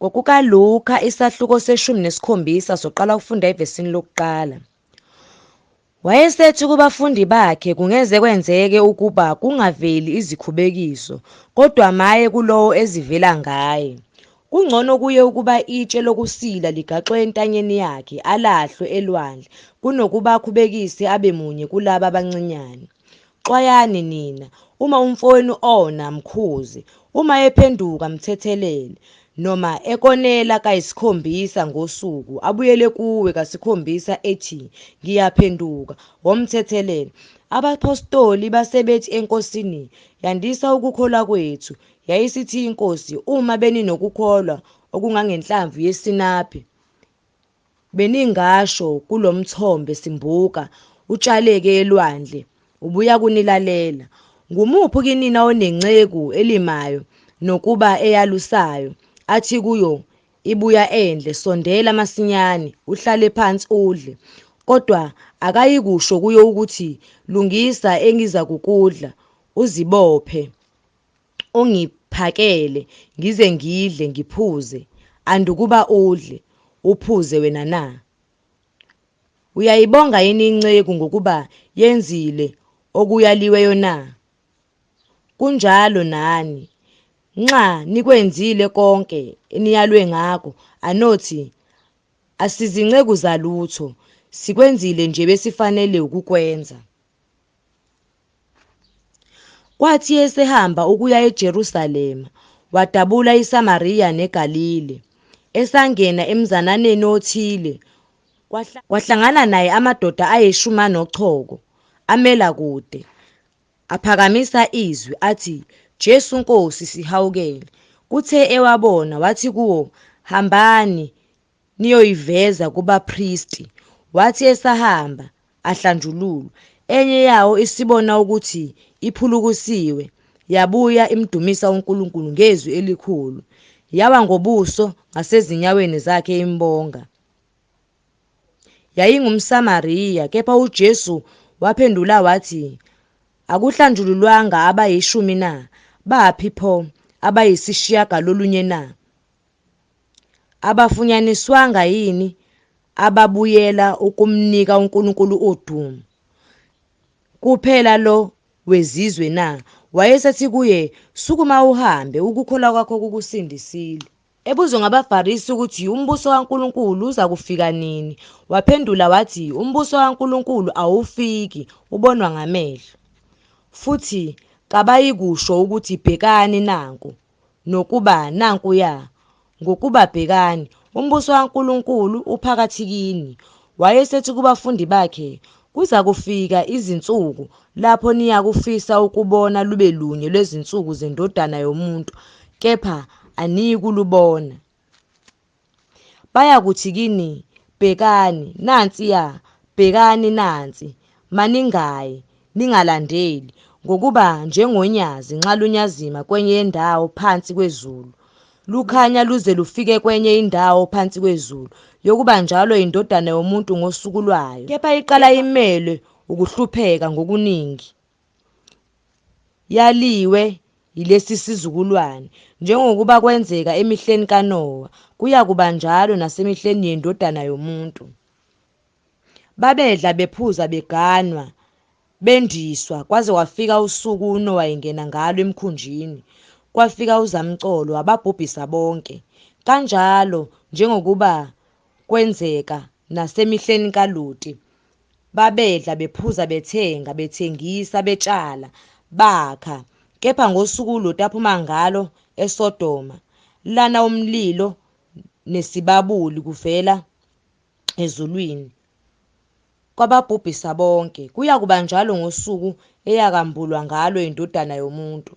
NgokukaLuka isahluko se-17 soqala ukufunda evesini lokuqala. Wayesethi kubafundi bakhe kungeze kwenzeke ukuba kungaveli izikhubekiso, kodwa maye kulowo ezivela ngaye. Kungcono kuye ukuba itshe lokusila ligaxwe entanyeni yakhe alahlwe elwandle kunokuba akhubekise abe munye kulaba abancinyane. Xwayani nina, uma umfowenu ona mkhuze, uma ephenduka mthethelele, noma ekonela kayisikhombisa ngosuku abuyele kuwe kasikhombisa ethi ngiyaphenduka, womthethelela. Abapostoli basebethi eNkosini, yandisa ukukholwa kwethu. Yayisithi iNkosi, uma beninokukholwa okungangenhlamvu yesinaphi, beningasho kulo mthombe simbuka, utshaleke elwandle, ubuya kunilalela. Ngumuphi kinina onenceku elimayo nokuba eyalusayo, athi kuyo ibuya endle, sondela masinyane, uhlale phansi udle, kodwa akayikusho kuyo ukuthi lungisa engizakukudla, uzibophe, ungiphakele ngize ngidle ngiphuze, andukuba udle uphuze wena na? Uyayibonga yini inceku ngokuba yenzile okuyaliweyo na? Kunjalo nani, nxa nikwenzile konke eniyalwe ngakho, anothi asizinceku zalutho, sikwenzile nje besifanele ukukwenza. Kwathi esehamba ukuya eJerusalema, wadabula iSamariya neGalile. Esangena emzananeni othile, kwahlangana naye amadoda ayishumi amela kude, aphakamisa izwi athi, Jesu Nkosi, sihawukele. Kuthe ewabona wathi kuwo, hambani niyoyiveza kubapristi. Wathi esahamba ahlanjululwa, enye yawo isibona ukuthi iphulukusiwe, yabuya imdumisa uNkulunkulu ngezwi elikhulu, yawa ngobuso ngasezinyaweni zakhe imbonga. YayingumSamariya, kepha uJesu waphendula wathi, akuhlanjululwanga abayishumi na? Baphi pho abayisishiyagalolunye na? Abafunyaniswanga yini ababuyela ukumnika uNkulunkulu udumo? Kuphela lo wezizwe na? Wayesethi kuye, sukuma uhambe, ukukholwa kwakho kukusindisile. Ebuzwa ngabaFarisi ukuthi umbuso kaNkulunkulu uza kufika nini, waphendula wathi, umbuso kaNkulunkulu awufiki, ubonwa ngamehlo. Futhi kabayikusho ukuthi bhekani nanku, nokuba nankuya, ngokuba bhekani, umbuso kaNkulunkulu uphakathi kini. Wayesethi kubafundi bakhe, kuza kufika izinsuku lapho niyakufisa ukubona lube lunye lwezinsuku zeNdodana yomuntu, kepha aniyikulubona. Bayakuthi kini, bhekani nansiya, bhekani nansi, maningayi, ningalandeli, ngokuba njengonyazi nxa lunyazima kwenye indawo phansi kwezulu, lukhanya luze lufike kwenye indawo phansi kwezulu, yokuba njalo iNdodana yomuntu ngosuku lwayo. Kepha iqala imele ukuhlupheka ngokuningi, yaliwe yilesi sizukulwane, njengokuba kwenzeka emihleni kaNowa, kuyakuba njalo nasemihleni yeNdodana yomuntu. Babedla bephuza beganwa bendiswa kwaze kwafika usuku uNowa engena ngalo emkhunjini, kwafika uzamcolo wababhubhisa bonke. Kanjalo njengokuba kwenzeka nasemihleni kaLuti, babedla bephuza bethenga bethengisa betshala bakha, kepha ngosuku uLuti aphuma ngalo eSodoma, lana umlilo nesibabuli kuvela ezulwini, kwababhubhisa bonke. Kuyakuba njalo ngosuku eyakambulwa ngalo iNdodana yomuntu.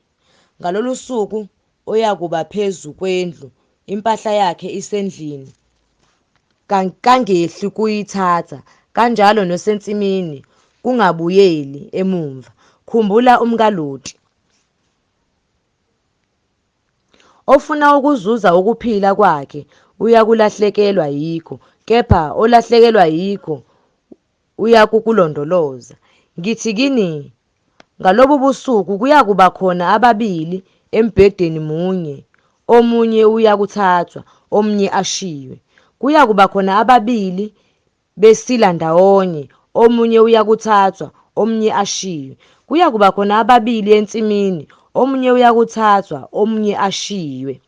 Ngalolu suku oyakuba phezu kwendlu, impahla yakhe isendlini, kangehli kuyithatha, kanjalo nosensimini kungabuyeli emumva. Khumbula umkaLuti. Ofuna ukuzuza ukuphila kwakhe uyakulahlekelwa yikho, kepha olahlekelwa yikho uyakukulondoloza. Ngithi kini, ngalobu busuku kuyakuba khona ababili embhedeni munye, omunye uyakuthathwa, omunye ashiywe. Kuyakuba khona ababili besila ndawonye, omunye uyakuthathwa, omunye ashiywe. Kuyakuba khona ababili ensimini, omunye uyakuthathwa, omunye ashiywe.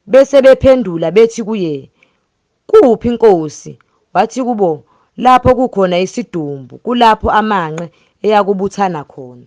Bese bephendula bethi kuye, "Kuphi Nkosi?" Wathi kubo, "Lapho kukhona isidumbu, kulapho amanqe eyakubuthana khona."